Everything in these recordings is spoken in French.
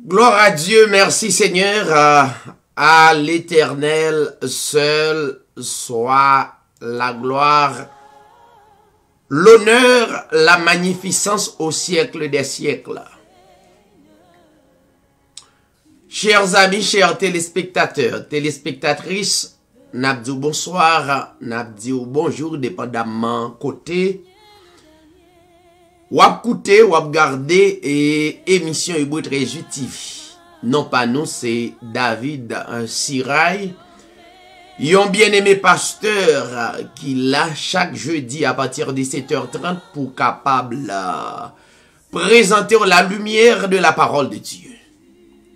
Gloire à Dieu, merci Seigneur, à l'Éternel seul soit la gloire, l'honneur, la magnificence au siècle des siècles. Chers amis, chers téléspectateurs, téléspectatrices, n'abdi bonsoir, n'abdi bonjour, dépendamment côté. Ou ap koute, ou ap gade et émission Hébreu 13 TV. Non pas nous, c'est David Siray. Yon bien-aimé pasteur qui là chaque jeudi à partir de 7h30 pour capable présenter la lumière de la parole de Dieu.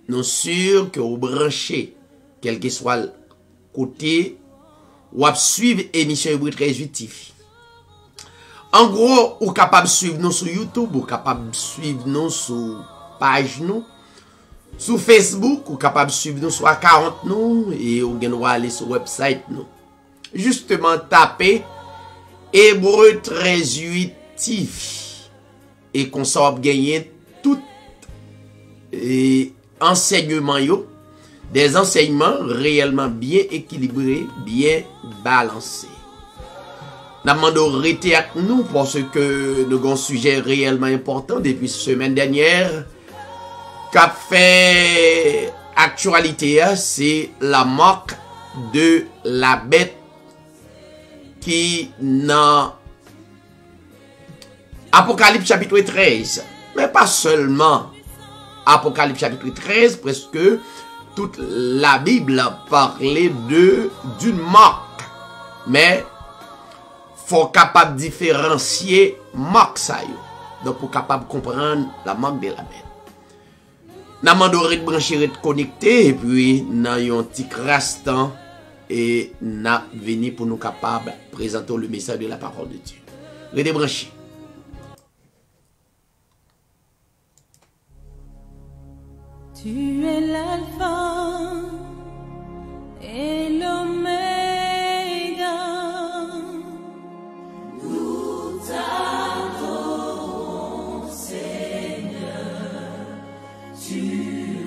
Nous sûrs que vous branchez, quel que soit le côté, ou ap suivre émission Hébreu 13 TV. En gros, vous êtes capable de suivre nous sur YouTube, vous êtes capable de suivre nous sur page nous, sur Facebook, vous êtes capable de suivre nous sur 40 nous, et vous pouvez aller sur le website nous. Justement, tapez Hébreu 13 TV. Et qu'on s'en gagner tout enseignement yo, des enseignements réellement bien équilibrés, bien balancés. Nous demandons de rester avec nous parce que nous avons un sujet réellement important depuis la semaine dernière. Qu'a fait actualité, c'est la marque de la bête qui dans Apocalypse chapitre 13. Mais pas seulement Apocalypse chapitre 13, presque toute la Bible parlait d'une marque. Mais faut capable différencier marque ça yo. Donc pour capable comprendre la marque de la bête. N'a mandoré de brancher de connecter et puis nan yon petit rastan et n'a venu pour nous capable présenter le message de la parole de Dieu. Redébrancher. Tu es l'alpha et l'oméga. T'adorons, Seigneur, tu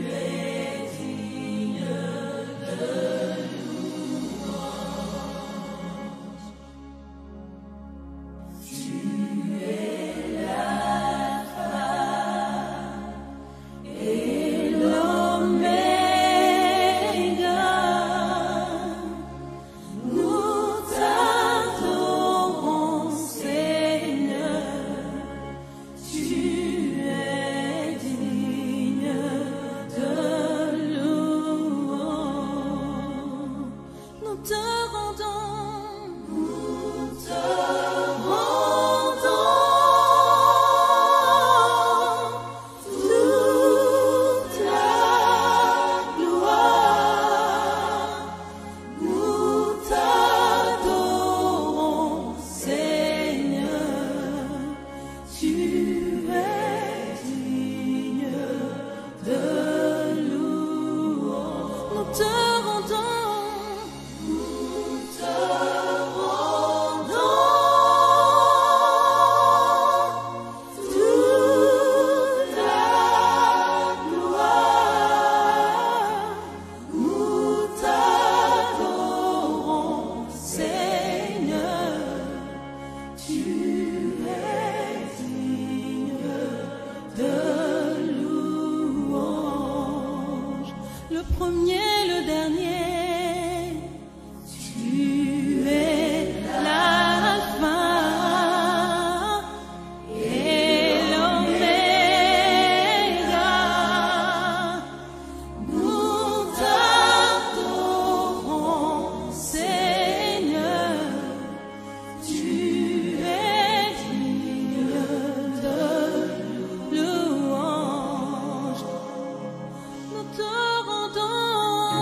es digne de louange. Tu es l'alpha et l'oméga. Nous t'adorons, Seigneur, tu es digne de louange. Nous te rendons toute la gloire. Nous t'adorons, Seigneur, tu es digne de louange. Nous te rendons toute la gloire. Nous t'adorons, Seigneur, tu es digne de louange. Le premier, le dernier, tu es l'alpha et l'oméga. Nous t'adorons, Seigneur, tu es digne de louange. Nous te rendons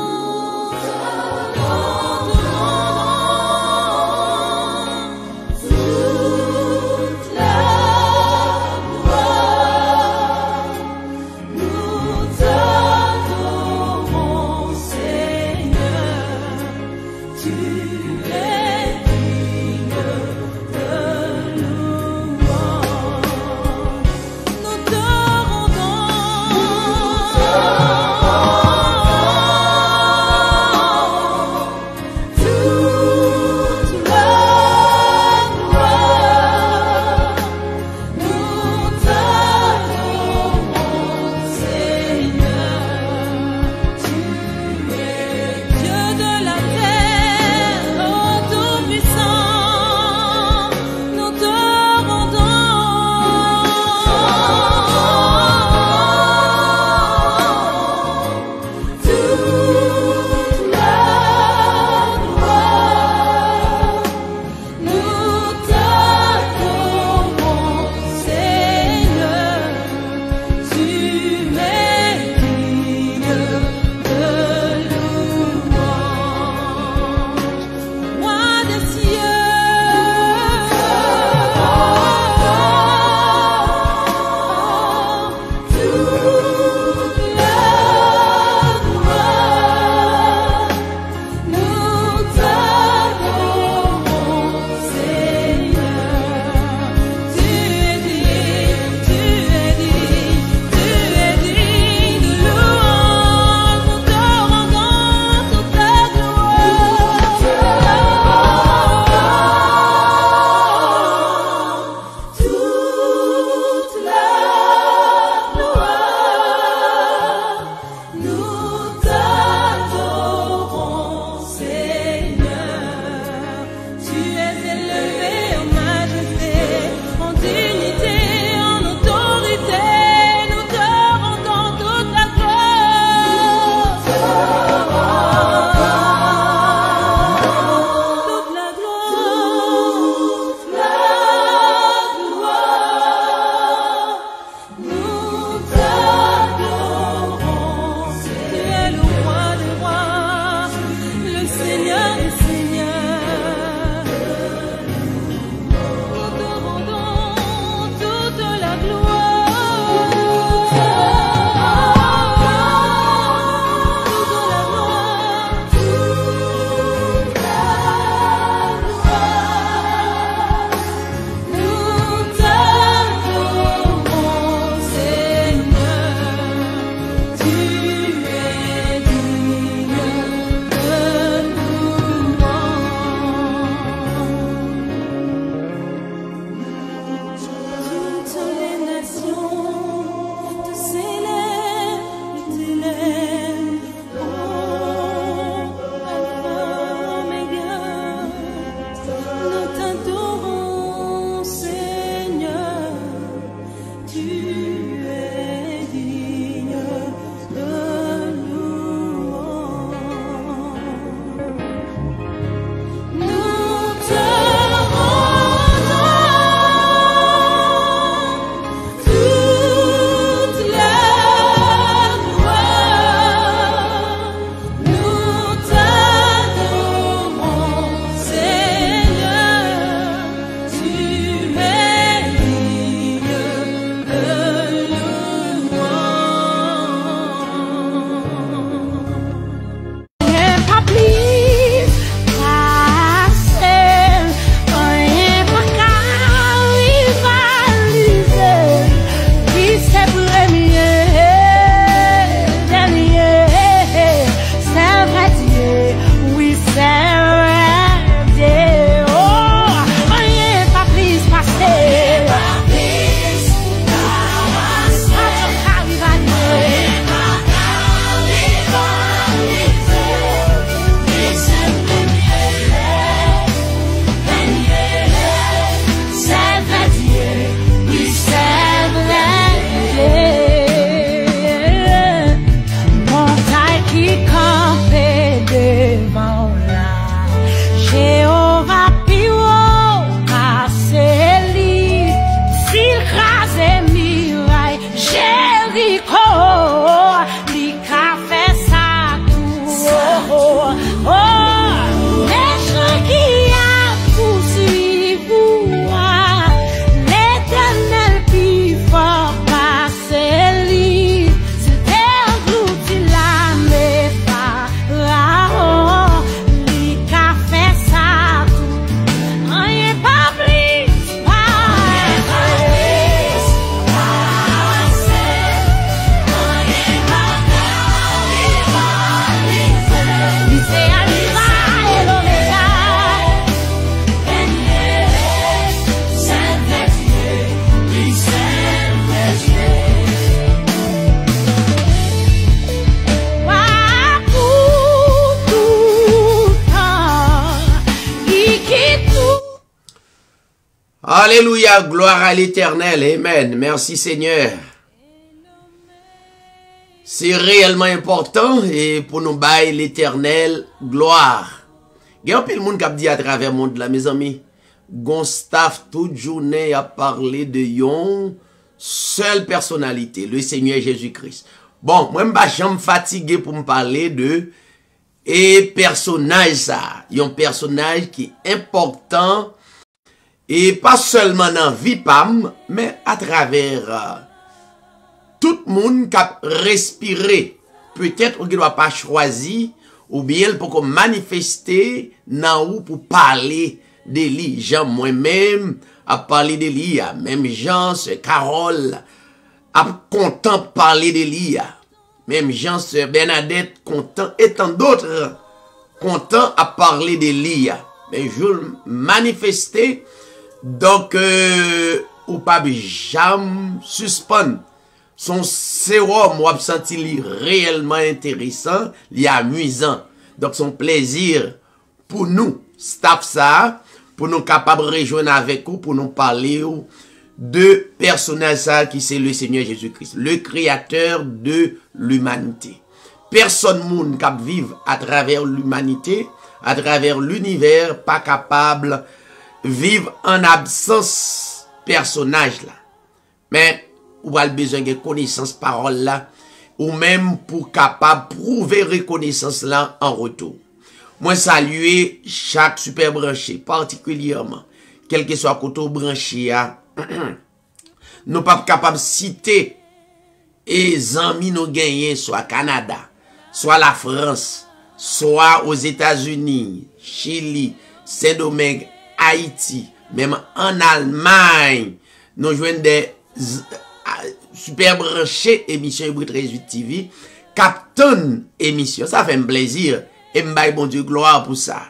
Jéricho, li ka fè sa tout. Méchant qui a poursuivi, l'Éternel qui fort passe lui. C'était englouti la mépharaon, li ka fè sa tout. Rien pas plus, Alléluia, gloire à l'Éternel, amen. Merci Seigneur. C'est réellement important et pour nous bailler l'Éternel, gloire. Il y a un peu de monde qui a dit à travers le monde là, mes amis. Gon staff toute journée a parlé de yon seule personnalité, le Seigneur Jésus-Christ. Bon, moi je suis fatigué pour me parler de et personnage ça. Un personnage qui est important. Et pas seulement dans la vie pam, mais à travers tout le monde qui a respiré. Peut-être qu'on ne doit pas choisir, ou bien pour manifester dans ou pour parler de lui. Jean moi-même a parlé de lui, même Jean, ce Carole a content de parler de lui. Même Jean, ce Bernadette content, et tant d'autres content à parler de lui. Mais je manifester. Donc, ou pas jamais suspendre son sérum, ou senti réellement intéressant, li amusant. Donc, son plaisir pour nous, staff ça, pour nous capables de rejoindre avec vous, pour nous parler de personnage qui c'est le Seigneur Jésus-Christ, le créateur de l'humanité. Personne monde qui vivre à travers l'humanité, à travers l'univers, pas capable vivre en absence personnage là. Mais ou a besoin de connaissance parole là ou même pour capable prouver reconnaissance là en retour. Moi saluer chaque super branché particulièrement quel que soit côté branché à nous pas capable citer et amis nous gagner soit Canada, soit la France, soit aux États-Unis, Chili, Saint-Domingue, Haïti, même en Allemagne, nous jouons des super branchés émissions Hébreu 13 TV, Captain émission, ça fait un plaisir, et m'baye bon Dieu gloire pour ça.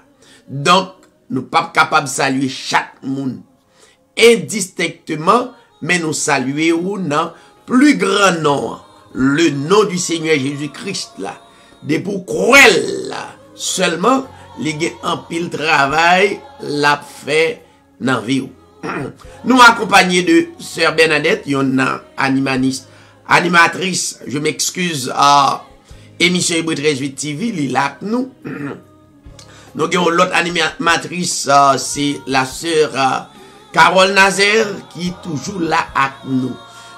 Donc, nous pas capables de saluer chaque monde indistinctement, mais nous saluer ou non, plus grand nom, le nom du Seigneur Jésus-Christ là, des pour cruel là, seulement, les gens en pile travail, l'a fait dans la vie. Nous accompagnés de Sœur Bernadette, une animatrice, je m'excuse, à émission Hébreu 13 TV, il est là avec nous. Nous avons l'autre animatrice, c'est la Sœur Carole Nazaire, qui est toujours là avec nous.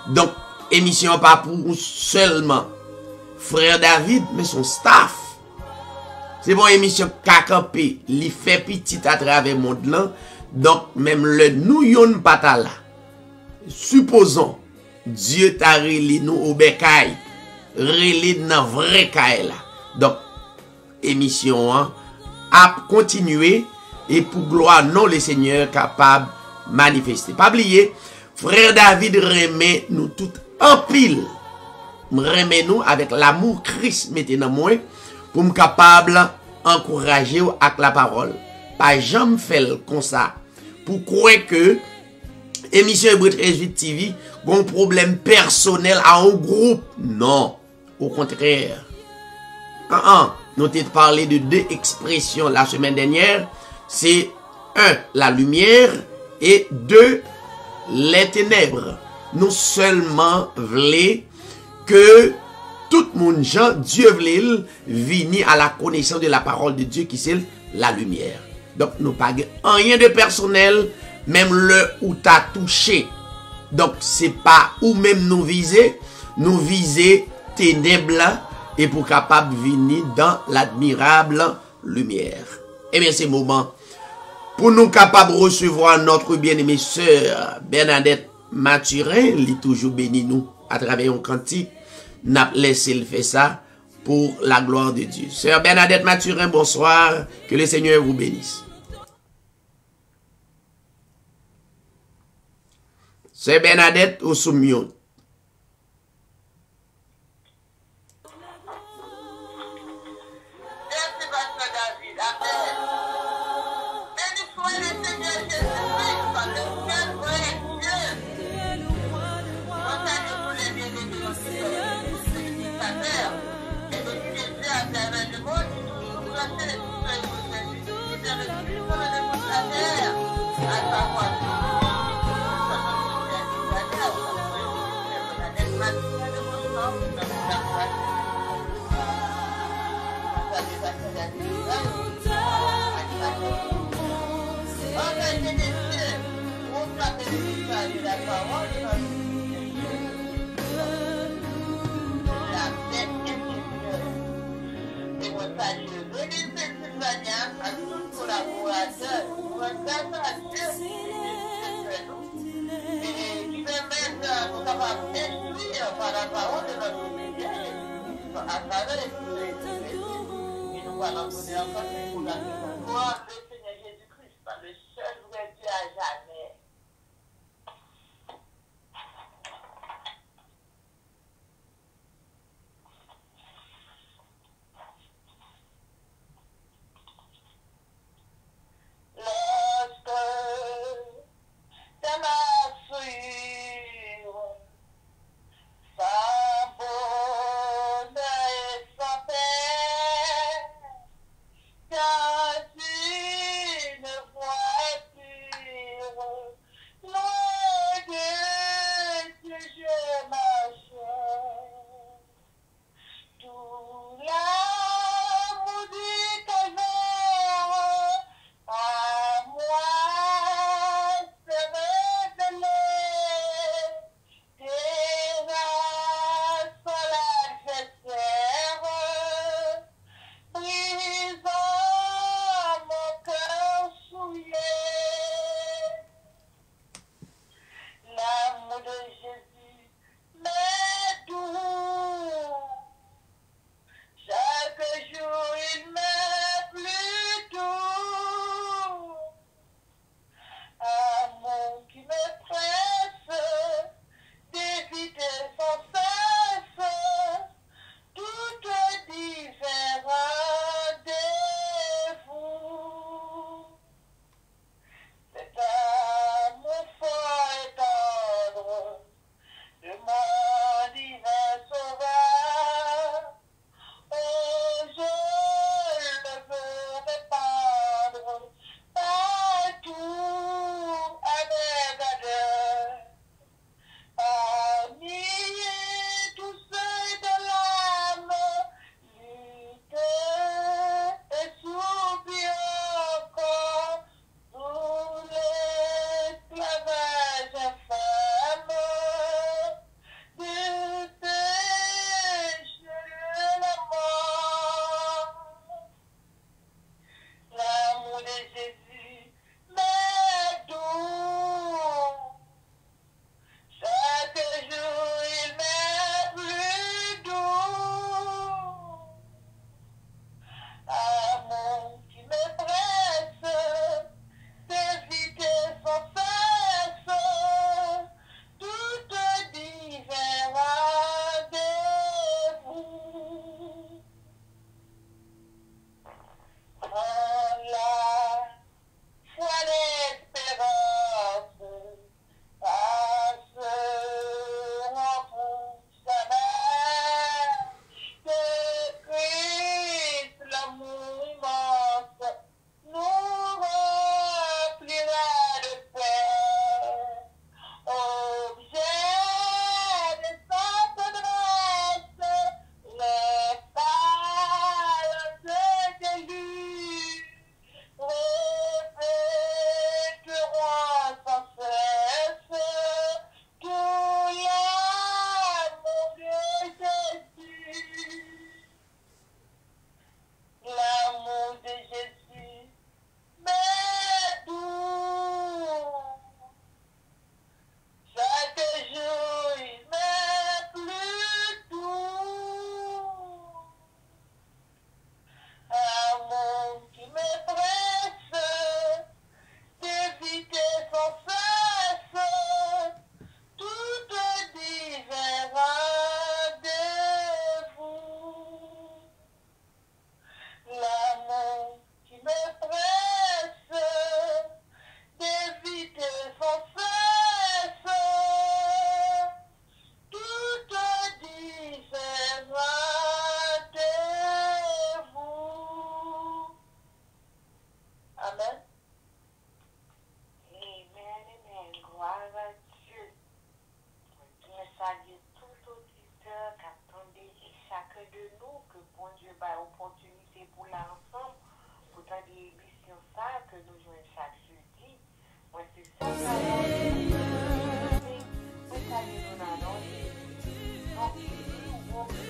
Donc, émission pas pour seulement Frère David, mais son staff. C'est bon émission Kakampé, li fait petit à travers le monde là. Donc, même le nous yon pata là. Supposons, Dieu t'a relé nous au bécaille, relé dans vrai caille là. Donc, émission hein, a continué et pour gloire non le Seigneur capable de manifester. Pas oublier, frère David remet nous tout en pile. Remet nous avec l'amour Christ mettez dans moi pour me capable encourager avec la parole. Pas jamais faire comme ça. Pour croire que émission Hébreu 13 TV a un problème personnel à un groupe. Non. Au contraire. Nous avons parlé de deux expressions la semaine dernière. C'est 1. La lumière et 2. Les ténèbres. Nous seulement voulons que tout le monde, Dieu voulait venir à la connaissance de la parole de Dieu qui c'est la lumière. Donc, nous pas rien de personnel, même le où t'as touché. Donc, c'est pas où même nous viser. nous viser ténèbres et pour capable venir dans l'admirable lumière. Eh bien, c'est moment pour nous capables de recevoir notre bien-aimée sœur Bernadette Mathurin, qui toujours béni nous à travers un cantique. N'a laissé le faire ça pour la gloire de Dieu. Sœur Bernadette Mathurin, bonsoir. Que le Seigneur vous bénisse. Sœur Bernadette au Soumion. Sa bonne et sa paix, car tu de nous que bon Dieu a opportunité pour l'ensemble, pour tant d'émissions ça que nous jouons chaque jeudi. Moi, c'est ça que nous allons. Donc, nous pouvons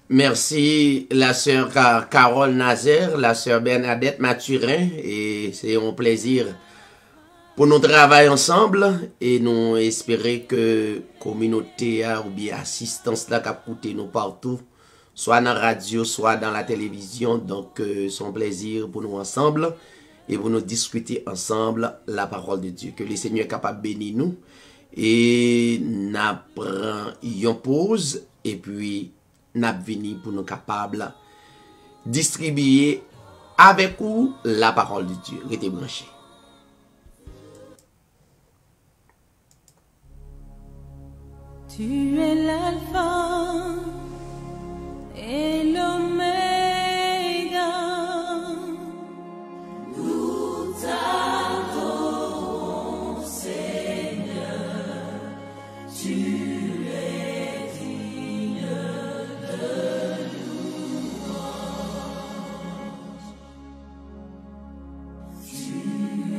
Merci la sœur Carole Nazaire, la sœur Bernadette Mathurin, et c'est un plaisir pour nous travailler ensemble et nous espérer que communauté ou bien assistance là qui écouté nous partout, soit dans la radio, soit dans la télévision. Donc c'est un plaisir pour nous ensemble et pour nous discuter ensemble la parole de Dieu. Que le Seigneur est capable de bénir nous et nous prenons une pause et puis nous venons pour nous capables distribuer avec vous la parole de Dieu. Restez branchés. Tu es l'alpha et l'oméga. Nous t'adorons, Seigneur. Tu es digne de louange. Tu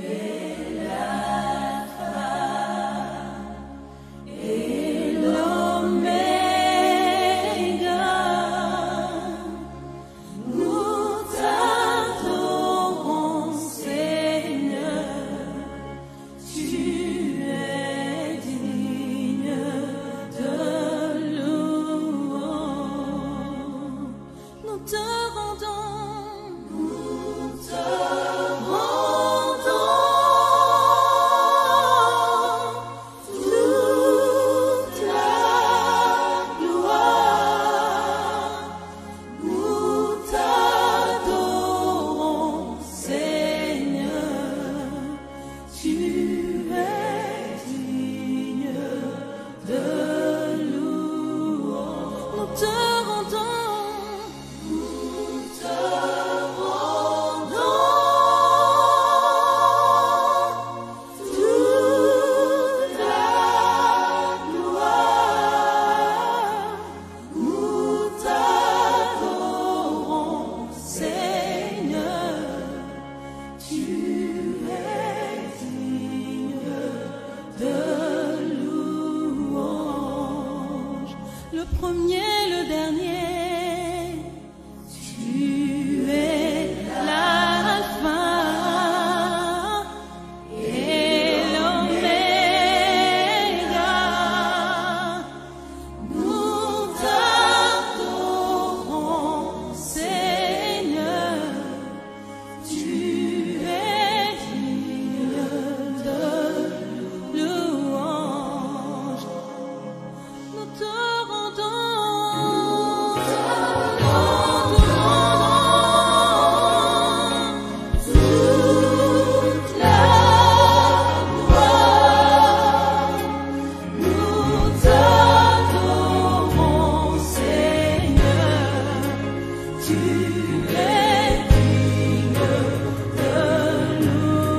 es l'alpha et l'oméga. Nous t'adorons, Seigneur. Tu es digne de louange. Nous te rendons toute la gloire. Nous t'adorons, Seigneur. Tu es digne de louange. Nous te rendons toute la gloire. Nous t'adorons, Seigneur. Tu es digne de louange. Le premier, le dernier. Tu es l'alpha et l'oméga. Nous t'adorons, Seigneur. Tu es digne de louange. Nous te rendons toute la gloire. Nous t'adorons, Seigneur. Tu es digne de louange.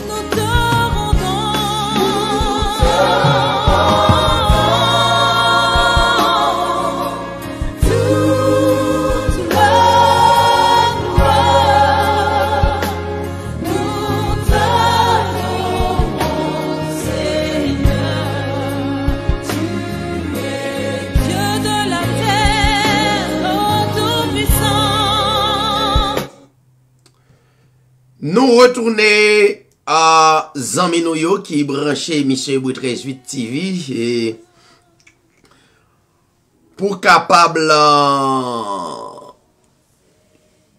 Nous te rendons toute la gloire. Nous t'adorons, Seigneur. Tu es Dieu de la terre, ô Tout-Puissant. Nous retourner à Zaminoyo qui branché émission 13-8 TV et pour capable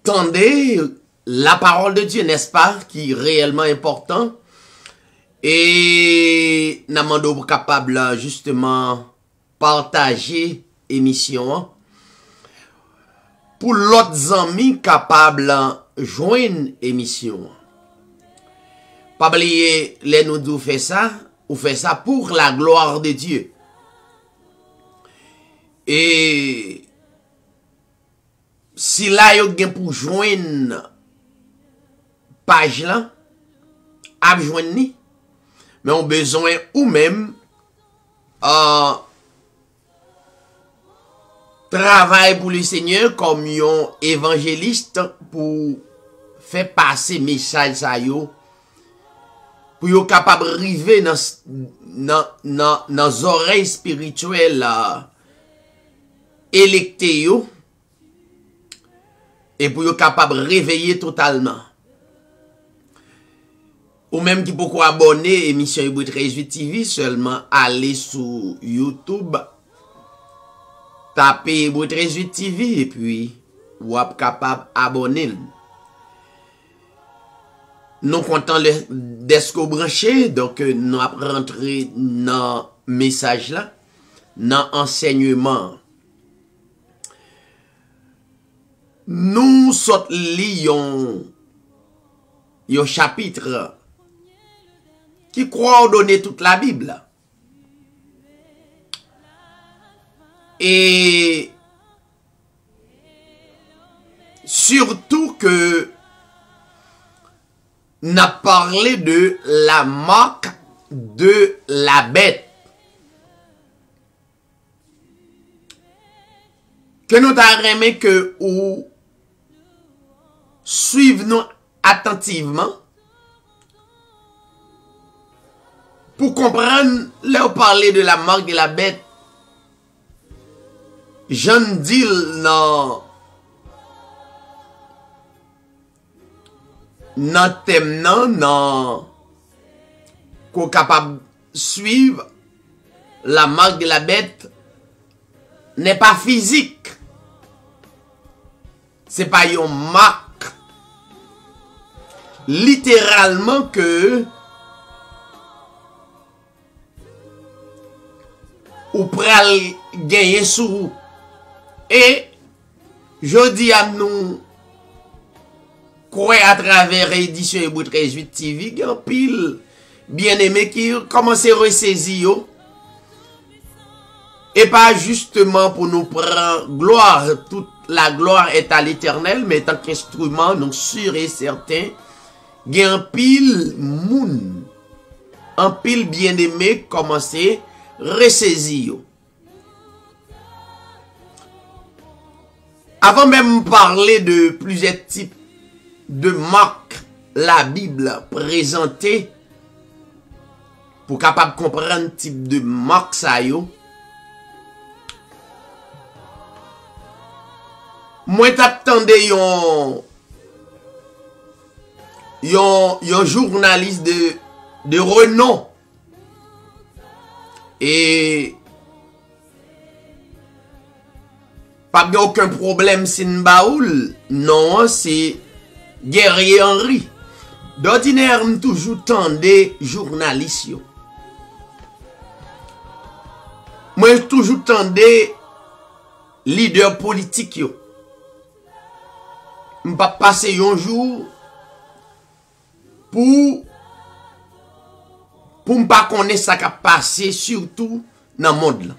tendre la parole de Dieu, n'est-ce pas, qui est réellement important. Et nous demandons pour capable justement partager émission pour l'autre amis capable joindre émission. Pas oublier les nous d'où fait ça, ou fait ça pour la gloire de Dieu. Et si là yo gen pour joindre page là, a joindre ni, mais on besoin ou même travail pour le Seigneur comme un évangéliste pour faire passer message ça yo pour yo capable arriver dans oreilles spirituelles électées yo et pour yo capable réveiller totalement. Ou même qui pourquoi abonner émission Hébreu 13-8 TV, seulement aller sur YouTube, taper Hébreu 13-8 TV et puis ou êtes capable abonner. Nous comptons d'esco branché, donc nous allons rentrer dans message là, dans enseignement. Nous sommes lions un chapitre qui coordonne toute la Bible. Et surtout que n'a parlé de la marque de la bête. Que nous t'arrêmons que ou suivez-nous attentivement pour comprendre là parler de la marque de la bête. J'en dis non thème non qu'on capable suivre la marque de la bête n'est pas physique. C'est pas une marque littéralement que ou pral gagner sous. Et je dis à nous quoi à travers édition Hébreu 13 TV, il y a un pile bien aimé qui commence à ressaisir. Et pas justement pour nous prendre gloire, toute la gloire est à l'Éternel, mais tant qu'instrument, nous sûrs et certains, il y a un pile moun, un pile bien aimé commence à ressaisir. Avant même de parler de plusieurs types de marques, la Bible présentée, pour capable comprendre le type de marque ça yo, moi t'attendais yon journaliste de renom et pas aucun problème sin baoul, non, c'est Guerrier Henry. D'ordinaire toujours tendé journaliste yo. Moi toujours tendé leader politique yo. M'pas passer un jour pour m'pas connaître ça qui a passé surtout dans le monde là.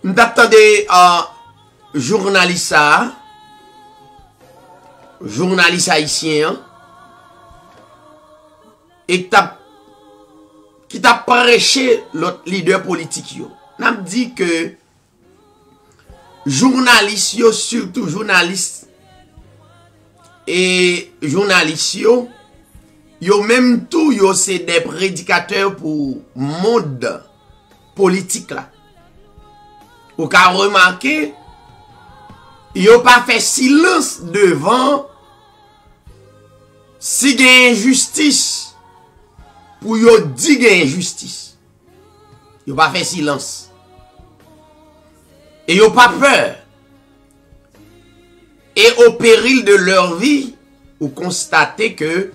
M'attendais à journaliste haïtien et qui t'a prêché l'autre leader politique yo. N'a dit que journalistes yo, surtout journalistes et journalistes yo même tout yo c'est des prédicateurs pour monde politique là. Ou ka remarqué yo pas fait silence devant si gen injustice pour yo di gen injustice. Yo pas fait silence. Et ils n'ont pas peur. Et au péril de leur vie, vous constatez que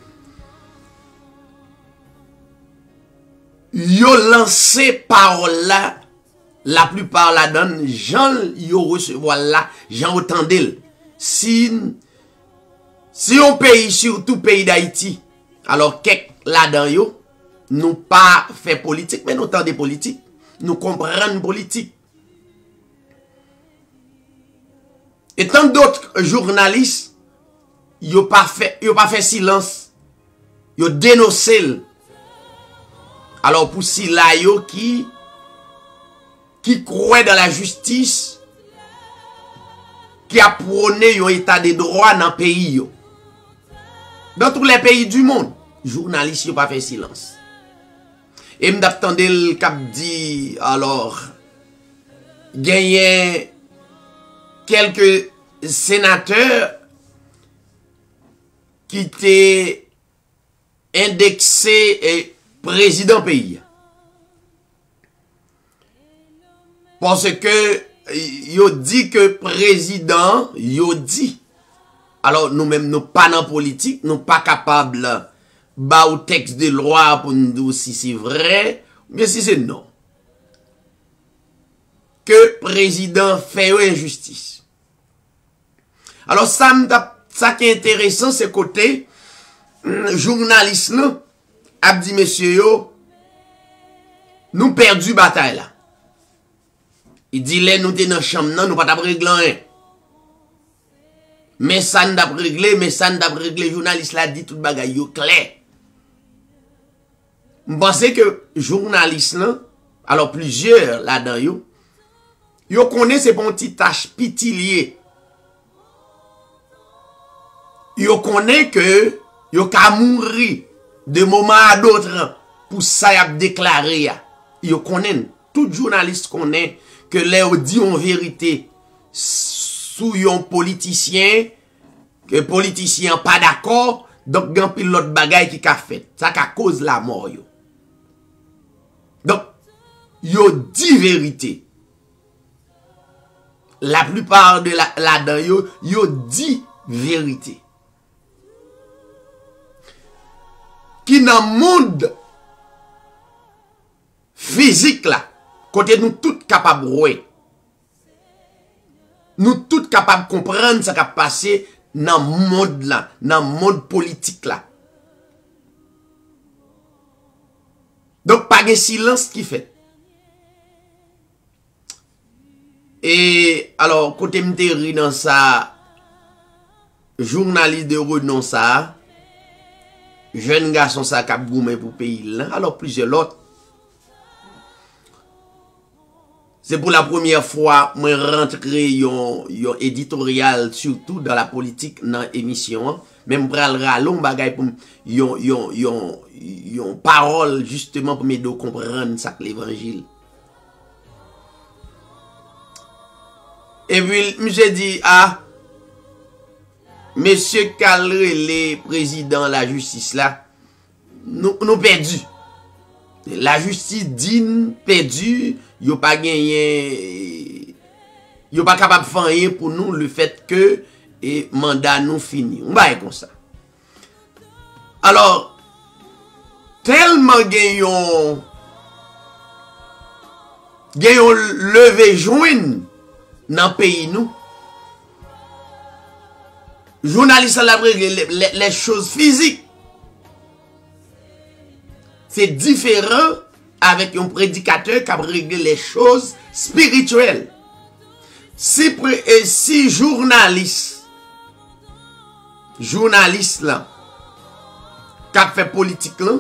ils ont lancé parole là, la plupart la donnent, gens yo recevoir là, gens autant d'elle. Si on pays, surtout pays d'Haïti, alors quelques là-dedans yo, nous pas fait politique, mais nous tendez politique, nous comprenons politique. Et tant d'autres journalistes, ils n'ont pas fait silence. Ils ont dénoncé. Alors pour si là yo qui croit dans la justice, qui a prôné un état de droit dans le pays yo. Dans tous les pays du monde, les journalistes n'ont pas fait silence. Et m'attendais le cap dit alors gagner quelques sénateurs qui étaient indexés et président pays. Parce que yo dit que président, yo dit. Alors nous-mêmes, nous pas dans politique, nous pas capables ba au texte de loi pour nous dire si c'est vrai, mais si c'est non. Que président fait injustice. Alors ça qui est intéressant, c'est côté journaliste là, a dit monsieur yo, nous perdu bataille là. Il dit là nous t'es dans chambre non, nous pas régler rien. Mais ça n'a pas réglé, journaliste là dit tout bagay yo clair. Je pense que journaliste là, alors plusieurs là-dedans yo connaissent ces petites tâches pitilier. Yo connaissent que yo ka mourir de moment à d'autre pour ça y a déclaré. Yo connaissent, tout journaliste connaît que les dit en vérité sous yon politicien, que politicien pas d'accord, donc gan pile l'autre bagay qui ka fait. Ça ka cause la mort yo. Donc, yo dit vérité. La plupart de là-dedans yo dit vérité. Qui dans le monde physique là, côté nous tous capables de voir. Nous tous capables de comprendre ce qui a passé dans le monde là, dans le monde politique là. Donc, pas de silence qui fait. Et alors, côté m'teri dans ça, journaliste de renom ça, jeune garçon ça cap goumé pour pays là, alors plusieurs autres. C'est pour la première fois moi rentrer yon éditorial surtout dans la politique dans émission, même pral ralon bagay pour yon parole justement pour m'aider comprendre ça que l'évangile. Et puis monsieur dit monsieur Calré les présidents la justice là nous perdu. La justice digne perdu, yo pas gagné, yo pas capable de faire rien pour nous le fait que et mandat nous fini. On va comme ça. Alors tellement gagnons levé joindre dans pays nous. Journalistes la les choses physiques. C'est différent avec un prédicateur qui a réglé les choses spirituelles. Si journaliste là, qui a fait politique là,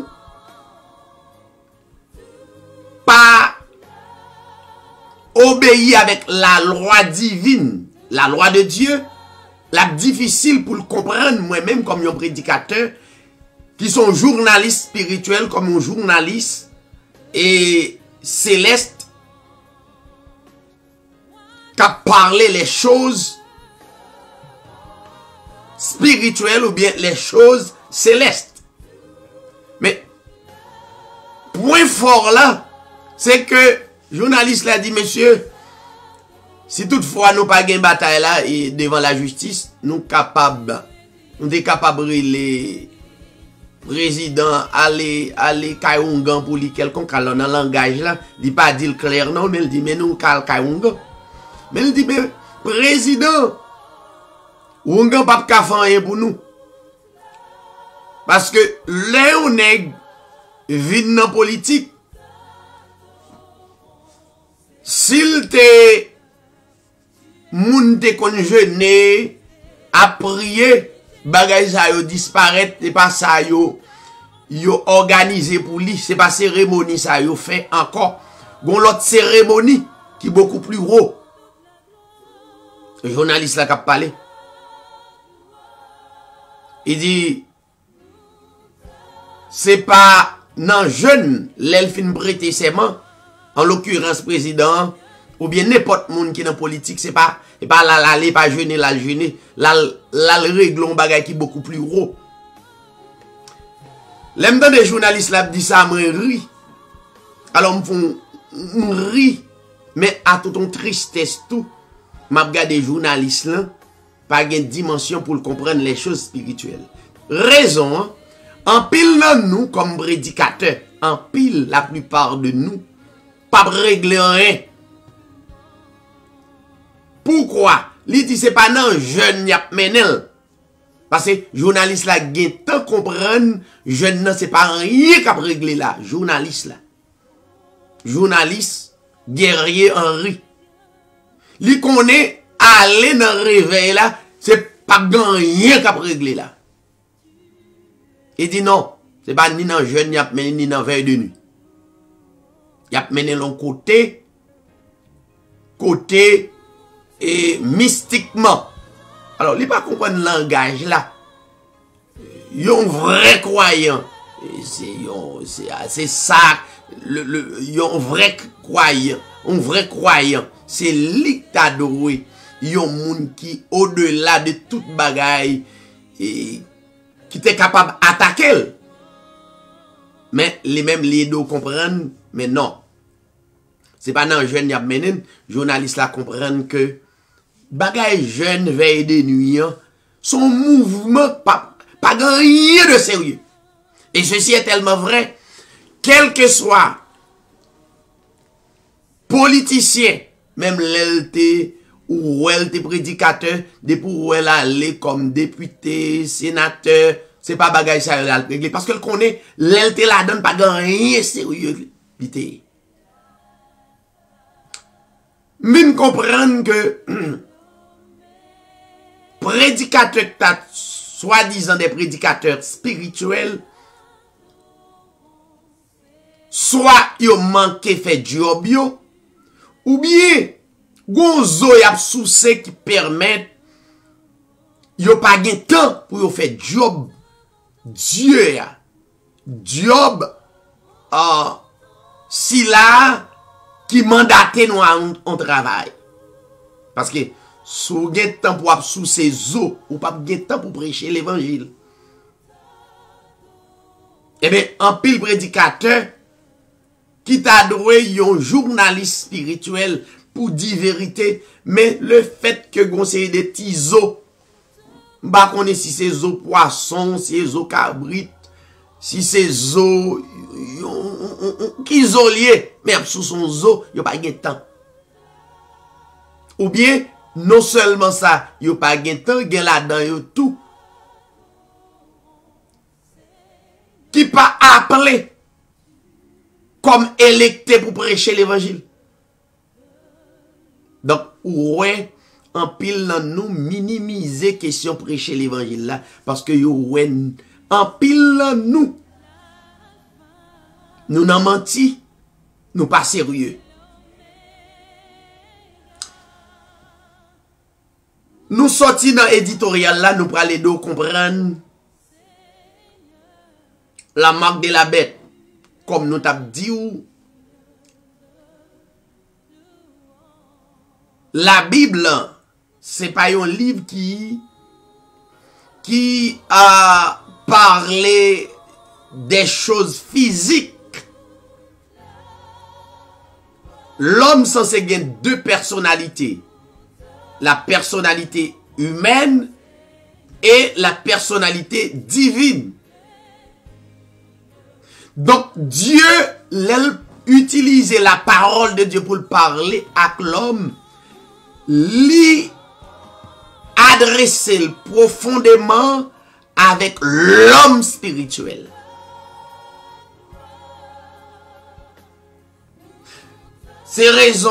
pas obéir avec la loi divine, la loi de Dieu, la difficile pour le comprendre moi-même comme un prédicateur, qui sont journalistes spirituels comme un journaliste et céleste qui a parlé les choses spirituelles ou bien les choses célestes. Mais point fort là, c'est que journaliste l'a dit, monsieur, si toutefois nous pas gain bataille là et devant la justice, nous sommes capables de les président aller Kayungan pour lui quelconque alors dans langage là, il pas dit clair non, mais il dit mais nous Kayungan. Mais il dit mais président Oungan pas ka faire rien pour nous. Parce que là on est vide dans politique. S'il te moun te kon jeûner à prier bagay sa yo disparaître et pas ça yo organisé pour lui, c'est pas cérémonie ça yo fait encore gon l'autre cérémonie qui beaucoup plus gros. Le journaliste là qui a parlé, il dit c'est pas non jeune l'elfine prêter serment, en l'occurrence président ou bien n'importe monde qui dans politique, c'est pas là pas jeûner là jeûner là règle un bagay qui beaucoup plus gros. L'aime des journalistes là dit ça me ri. Alors me ri mais à tout ton tristesse tout m'a regardé journalistes là pas une dimension pour comprendre les choses spirituelles. Raison hein? En pile nous comme prédicateurs, en pile la plupart de nous pas régler rien. Pourquoi? Li dit c'est pas non jeune y a menel. Parce que journaliste là gen tant comprendre jeune nan c'est pas rien qu'a régler là, journaliste là. journaliste Guerrier Henry. Li connaît aller dans réveil là, c'est pas rien qu'à régler là. Il dit non, c'est pas ni dans jeune, ni dans veille de nuit. Il a mené l'on côté et mystiquement. Alors, il pas comprendre le langage là. Yon vrai croyant. C'est ça. Yon vrai croyant. C'est lui qui t'a doué. Yon moun qui au-delà de toute bagaille et qui était capable d'attaquer. Mais les mêmes les deux comprennent, mais non. C'est pas dans jeune y a mené, journaliste là comprennent que bagaille jeune veille de nuit, son mouvement pas rien de sérieux. Et ceci est tellement vrai, quel que soit politicien, même l'LT ou LT prédicateur, de pour elle aller comme député, sénateur, c'est pas bagaille ça à régler parce qu'elle connaît l'LT la donne pas rien sérieux. Même comprendre que prédicateurs, soi-disant des prédicateurs spirituels, soit ils manqué fait job yo, ou bien gonzo y a souci qui permettent yo pas gain temps pour yo faire job Dieu job si là qui mandate nous en travail parce que sou gen temps pour sous ses eaux ou pas gen temps pour prêcher l'évangile. Eh bien en pile prédicateur qui t'a doué un journaliste spirituel pour dire vérité, mais le fait que conseiller des petits os, bah qu'on est si c'est os poisson, si c'est os cabrit, si c'est os qui lié, mais sous son os, il n'y a pas de temps. Ou bien, non seulement ça, il n'y a pas de temps, il y a là-dedans tout. Qui pas appelé comme électé pour prêcher l'évangile. Donc, ouais, en pile dans nous minimiser question prêcher l'évangile là, parce que ouais, en pile dans nous n'en menti, nous pas sérieux. Nous sortis dans l'éditorial là, nous parlons de comprendre la marque de la bête, comme nous t'avons dit ou la Bible, c'est pas un livre qui a parlé des choses physiques. L'homme censé gagner deux personnalités. La personnalité humaine et la personnalité divine. Donc Dieu, utilisait la parole de Dieu pour parler à l'homme. Li adresser profondément avec l'homme spirituel. C'est raison,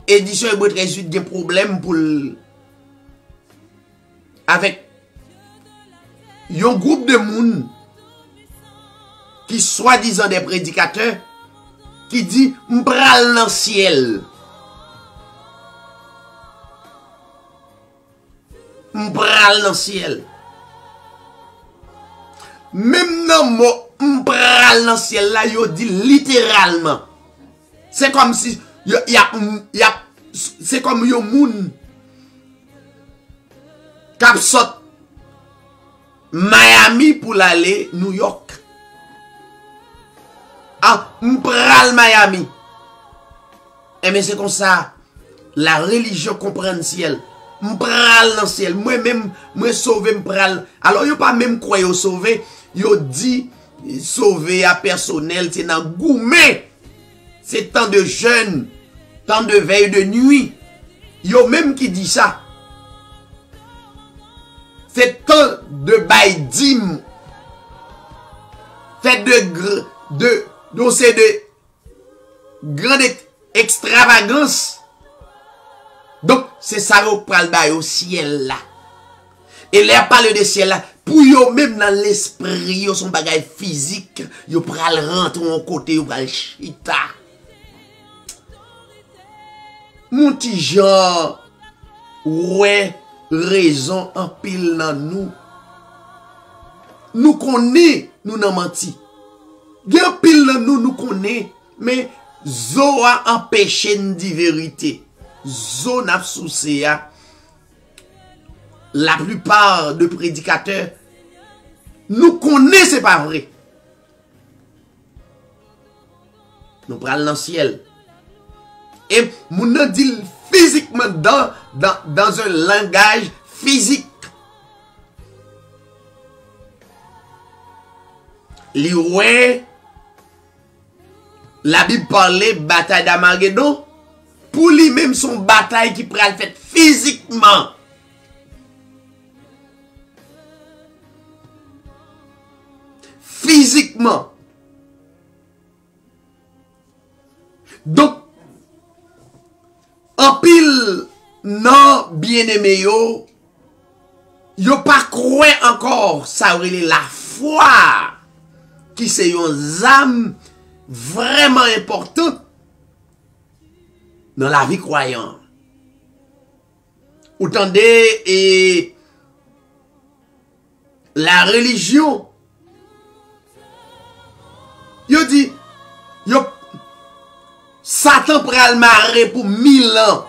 édition et boîte résulte des problèmes pour avec un groupe de monde qui soi-disant des prédicateurs qui dit m'pral dans ciel. M'pral dans ciel. Même dans mot m'pral dans ciel là, yo dit littéralement. C'est comme si c'est comme yo moun k'ap sot Miami pour l'aller New York. Ah, m'pral Miami. Eh mais c'est comme ça la religion comprend le ciel. M'pral dans le ciel. Moi-même, moi sauver m'pral. Alors, yo pas même quoi yo sauver. Yo dit sauver à personnel, c'est dans gourmet. C'est temps de jeûne, temps de veille de nuit. Yo même qui dit ça. C'est temps de baïdim. Fait grande extravagance. Donc, c'est ça qu'on parle au ciel là. Et là, parle de ciel là, pour yo même dans l'esprit, yo son bagage physique, yo pral rentrer en côté, yo pral chita. Mon petit Jean, ouais, raison en pile dans nous. Nous connaissons, nous n'en menti. Gen pile dans nous, nous connaissons, mais zo a empêché de dire vérité. Zo n'a souci. La plupart de prédicateurs nous connaissent, c'est pas vrai. Nous prenons dans le ciel. Et nous dit physiquement dans un langage physique. La Bible parlait bataille d'Armageddon. Pour lui-même, son bataille qui pourrait le faire physiquement. Physiquement. Donc, en pile, non, bien-aimé yo pas croire encore, ça aurait la foi, qui c'est une âme vraiment importante dans la vie croyante. Ou tendez, et la religion, yo dit, Satan pral marrer pour 1000 ans.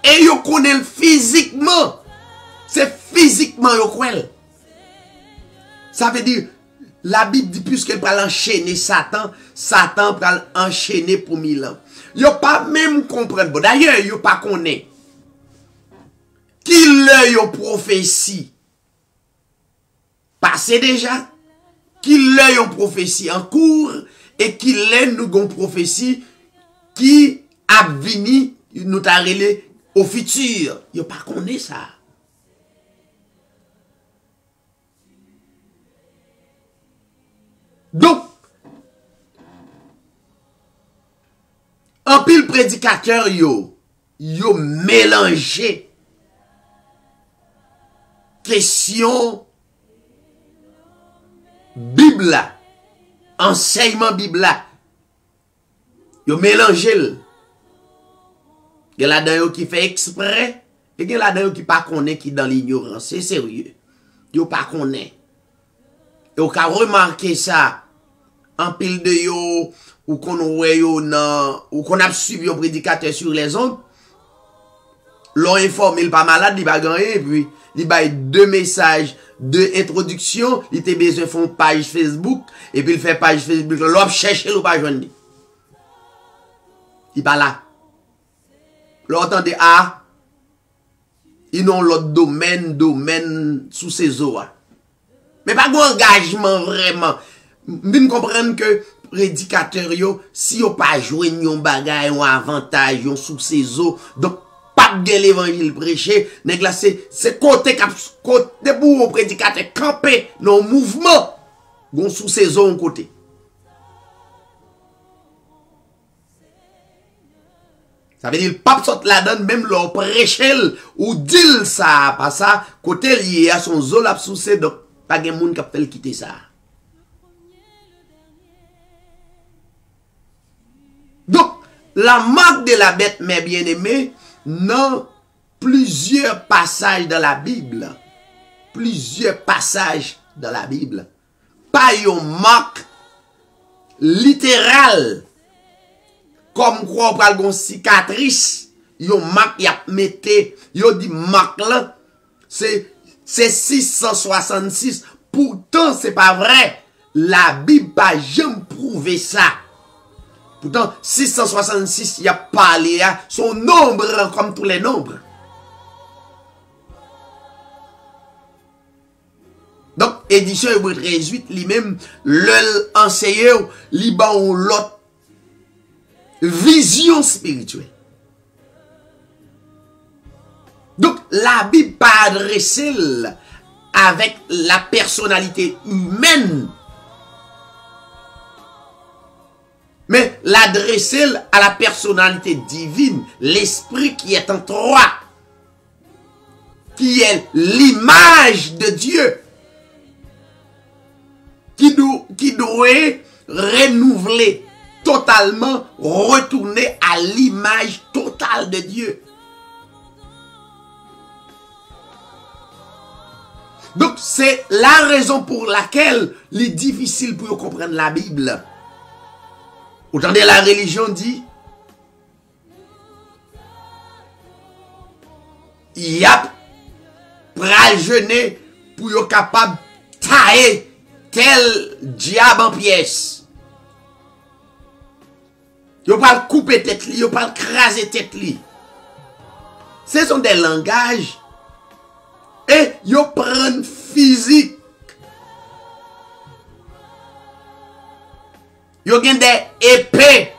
Et yo connaît physiquement. C'est physiquement yo connaît. Ça veut dire, la Bible dit puisqu'elle pral enchaîner Satan, Satan pral enchaîner pour 1000 ans. Yo pas même comprendre. Bon, d'ailleurs, yo pas connaît. Qui le yo prophétie passé déjà? Qui le yo prophétie en cours? Et qui l'est nous gon prophétie qui a venu nous tarele au futur. Yo pas connaît ça. Donc, en pile prédicateur yo mélangé question Bible là. Enseignement Bible là. Yo mélangé. Il y a là-dedans qui fait exprès. Et il y a là-dedans qui pas connaît qui dans l'ignorance. C'est sérieux. Yo pas connaît. Et on a remarqué ça. En pile de yo. Ou qu'on ouais yo nan. Ou qu'on a suivi un prédicateur sur les ondes. L'on informe il pas malade. Il va gagner. Puis il va 2 messages. 2 introductions, il était besoin de faire une page Facebook, et puis il fait page Facebook, l'homme cherche le pas joindre. Il pas là. L'autre entendez, ah, ils ont l'autre domaine sous ses eaux. Mais pas d'engagement vraiment. Vous comprenez que prédicateur yo, si yo pas joué un bagay, un avantage, un sous ses eaux, donc pas de l'évangile prêché, nèg là c'est côté pour un prédicateur camper dans mouvement, gon sous ses eaux côté. Ça veut dire pas sorte là-dedans même leur prêcher ou dit ça pas ça côté lié à son zone là sous ses donc pas gen moun qui peut quitter ça. Donc la marque de la bête mes bien-aimés dans plusieurs passages dans la Bible. Plusieurs passages dans la Bible. Pas une marque littérale. Comme quoi on parle d'une cicatrice. Yon marque y a mette. Yon dit marque là. C'est 666. Pourtant c'est pas vrai. La Bible pas jamais prouvé ça. Pourtant, 666, il y a parlé à son nombre comme tous les nombres. Donc, édition Hébreu 13:8, lui-même, l'enseignant, lui ont l'autre vision spirituelle. Donc, la Bible pas adressée avec la personnalité humaine. mais l'adresser à la personnalité divine, l'esprit qui est en toi, qui est l'image de Dieu, qui doit renouveler totalement, retourner à l'image totale de Dieu. Donc, c'est la raison pour laquelle il est difficile pour comprendre la Bible. Autant de la religion dit, il y a pral jeûner pour être capable de tailler tel diable en pièces. Il pas couper tête li, il pas craser tête li. Ce sont des langages et ils prennent physique. Ils ont des épées.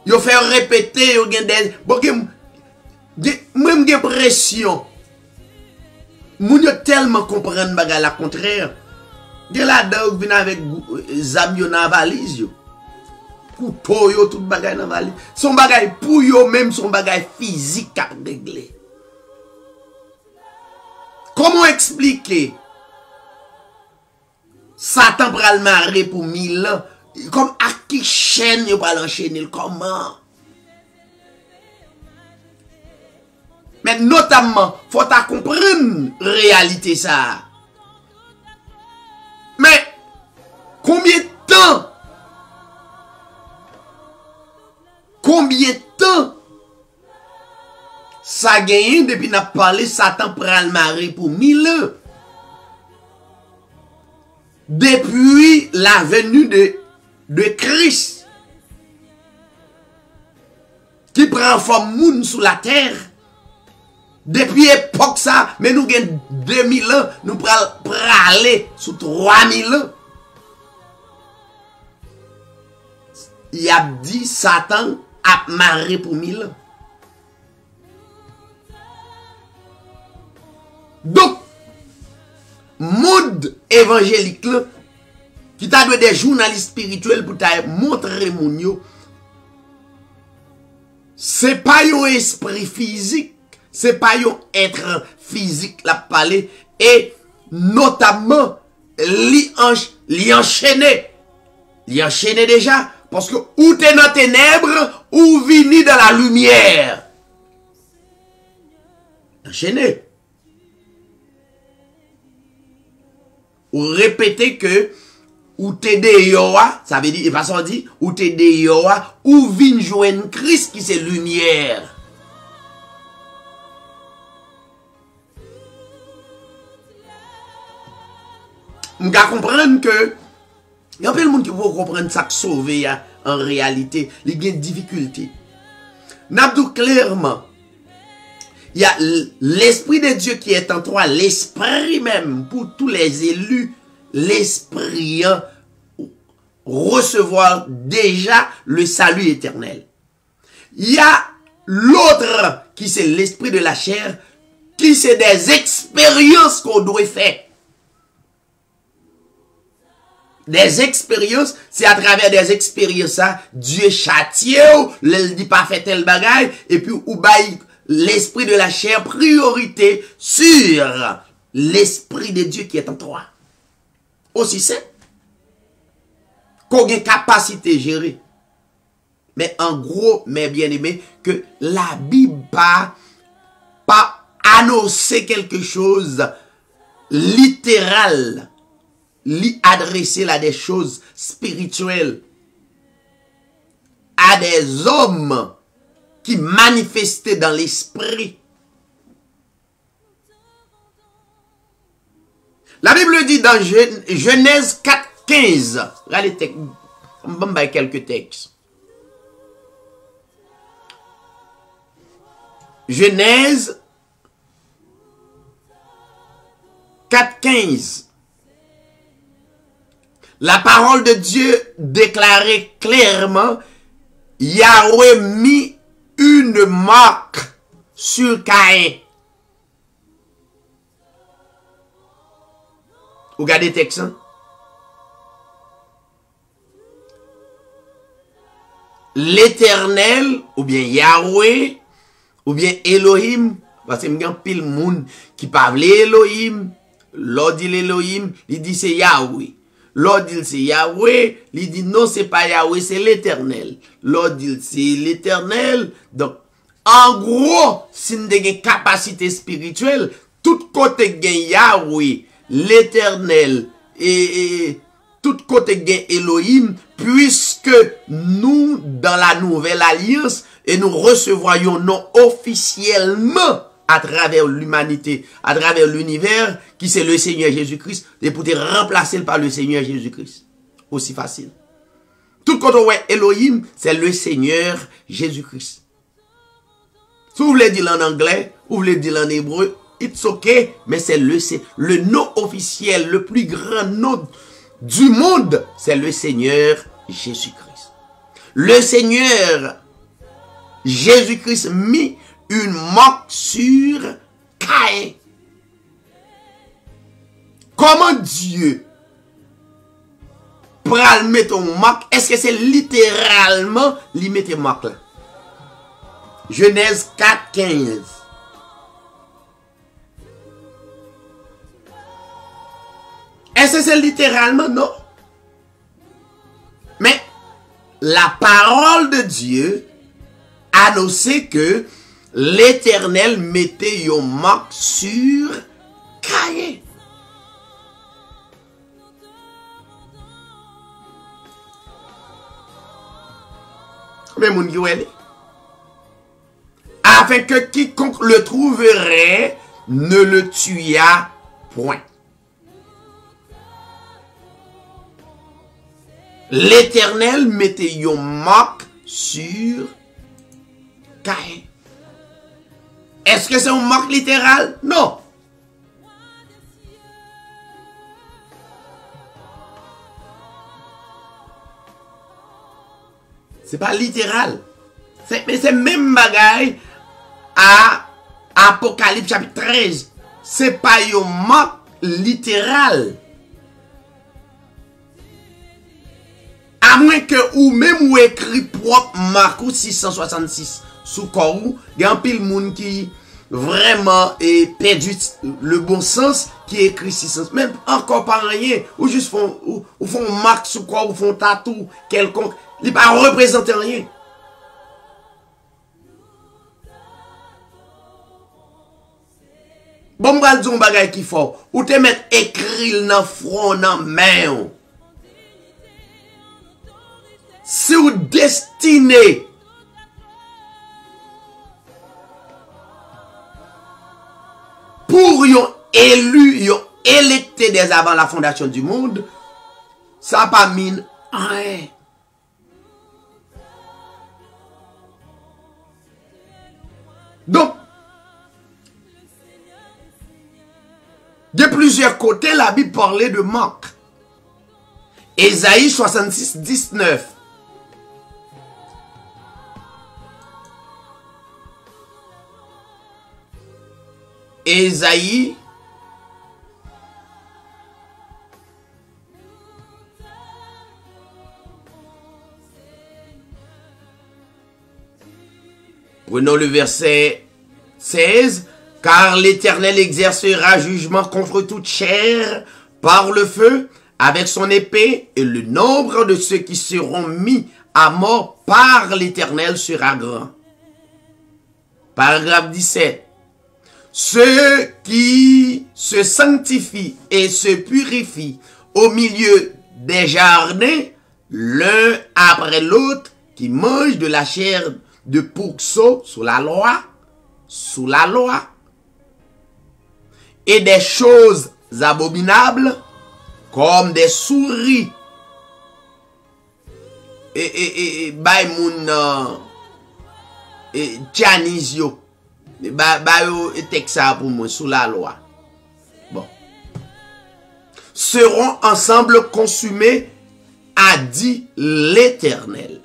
Ils font répéter, ils ont des... Bon, même des pressions. Moun yo tellement comprendre bagay la contraire. De la dog vient avec zam yo nan valise yo. Couteau yo tout bagay nan valise. Son bagay pour yo même son bagay physique à régler. Comment expliquer Satan pral marrer pour 1000 ans? Comme à qui chaîne yo pral enchaîner comment? Mais notamment, faut ta comprendre réalité ça. Mais combien de temps ça gagne depuis n'a parlé Satan pral marrer pour 1000 ans? Depuis la venue de Christ qui prend forme moun sous la terre. Depuis époque ça, mais nous gagnons 2000 ans, nous praler sous 3000 ans. Il a dit Satan a marré pour 1000 ans. Donc, monde évangélique là, qui t'a donné des journalistes spirituels pour t'a montrer mon yo, c'est pas un esprit physique. C'est pas un être physique la parler et notamment li enchaîner déjà parce que ou t'es dans ténèbres ou vini dans la lumière. Enchaîner. Ou répéter que ou t'es de yoa, ça veut dire, et pas ça dit, ou t'es de yoa, ou vin joindre Christ qui c'est lumière. On va comprendre que il y a plein de monde qui vont comprendre ça que sauver en réalité, il y a une difficulté. N'abdou clairement, il y a l'esprit de Dieu qui est en toi, l'esprit même pour tous les élus, l'esprit recevoir déjà le salut éternel. Il y a l'autre qui c'est l'esprit de la chair, qui c'est des expériences qu'on doit faire. Des expériences, c'est à travers des expériences ça, Dieu châtie, il dit pas fait tel bagaille, et puis ou bail l'esprit de la chair priorité sur l'esprit de Dieu qui est en toi. Aussi c'est qu'on a capacité gérer. Mais en gros, mes bien-aimés, que la Bible pas annoncer quelque chose littéral. Li adresser à des choses spirituelles, à des hommes qui manifestaient dans l'esprit. La Bible dit dans Genèse 4:15, regardez quelques textes. Genèse 4:15. La parole de Dieu déclarait clairement, Yahweh mit une marque sur Caïn. Regardez le texte. l'Éternel, ou bien Yahweh, ou bien Elohim, parce que il y a pile moun qui parle Elohim, l'autre dit Elohim, il dit c'est Yahweh. L'autre dit c'est Yahweh, il dit non c'est pas Yahweh, c'est l'Éternel. L'autre dit c'est l'Éternel. Donc, en gros, si nous avons une capacité spirituelle, tout côté gain Yahweh, l'Éternel, et tout côté gain Elohim, puisque nous, dans la nouvelle alliance, et nous recevoyons non officiellement à travers l'humanité, à travers l'univers, qui c'est le Seigneur Jésus-Christ, et pour te remplacer par le Seigneur Jésus-Christ. Aussi facile. Tout quand on voit Elohim, c'est le Seigneur Jésus-Christ. Si vous voulez dire en anglais, ou vous voulez dire en hébreu, it's okay, mais c'est le nom officiel, le plus grand nom du monde, c'est le Seigneur Jésus-Christ. Le Seigneur Jésus-Christ mit une marque sur Caïn. Comment Dieu pral mettre une marque? Est-ce que c'est littéralement lui mettre une marque là? Genèse 4, 15. Est-ce que c'est littéralement? Non. Mais la parole de Dieu annonçait que l'Éternel mettait une marque sur Caïn. Combien de monde qui est? Afin que quiconque le trouverait ne le tuât point. L'Éternel mettait une marque sur Caïn. Est-ce que c'est une marque littérale? Non. C'est pas littéral. Mais c'est même bagaille à Apocalypse chapitre 13. C'est pas une marque littérale. À moins que ou même ou écrit propre Marcou 666 sous corps, il y a un pile monde qui vraiment est perdu le bon sens qui écrit 600. Même encore pas rien. Ou juste font marque sous corps ou font tatou quelconque. Il ne représente rien. Bon, je vais dire un bagay qui faut. Ou te mettre écrit dans front, dans main. Si vous destiné pour yon élu, yon électé dès avant la fondation du monde, ça pas mine rien. Donc, de plusieurs côtés, la Bible parlait de marque. Ésaïe 66, 19. Ésaïe 16. Car l'Éternel exercera jugement contre toute chair par le feu, avec son épée, et le nombre de ceux qui seront mis à mort par l'Éternel sera grand. Paragraphe 17. Ceux qui se sanctifient et se purifient au milieu des jardins, l'un après l'autre, qui mangent de la chair de pourceau sous la loi, et des choses abominables, comme des souris, et baimoun, et tianisio, et texas pour moi, sous la loi. Bon. Seront ensemble consumés, a dit l'Éternel.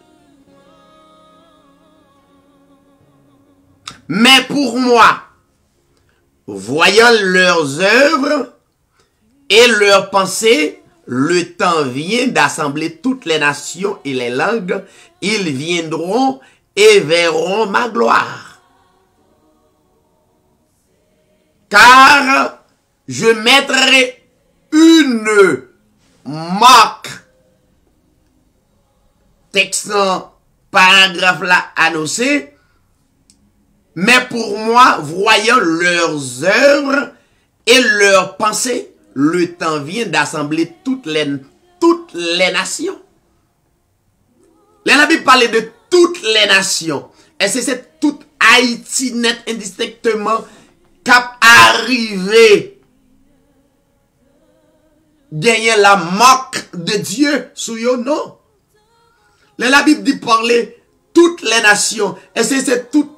Mais pour moi, voyant leurs œuvres et leurs pensées, le temps vient d'assembler toutes les nations et les langues ils viendront et verront ma gloire. Car je mettrai une marque, texte paragraphe là annoncé, mais pour moi, voyant leurs œuvres et leurs pensées, le temps vient d'assembler toutes les nations. La Bible parlait de toutes les nations. Et c'est toute Haïti net indistinctement cap arrivé gagner la marque de Dieu sous yo, non. La Bible dit parler toutes les nations. Et c'est toutes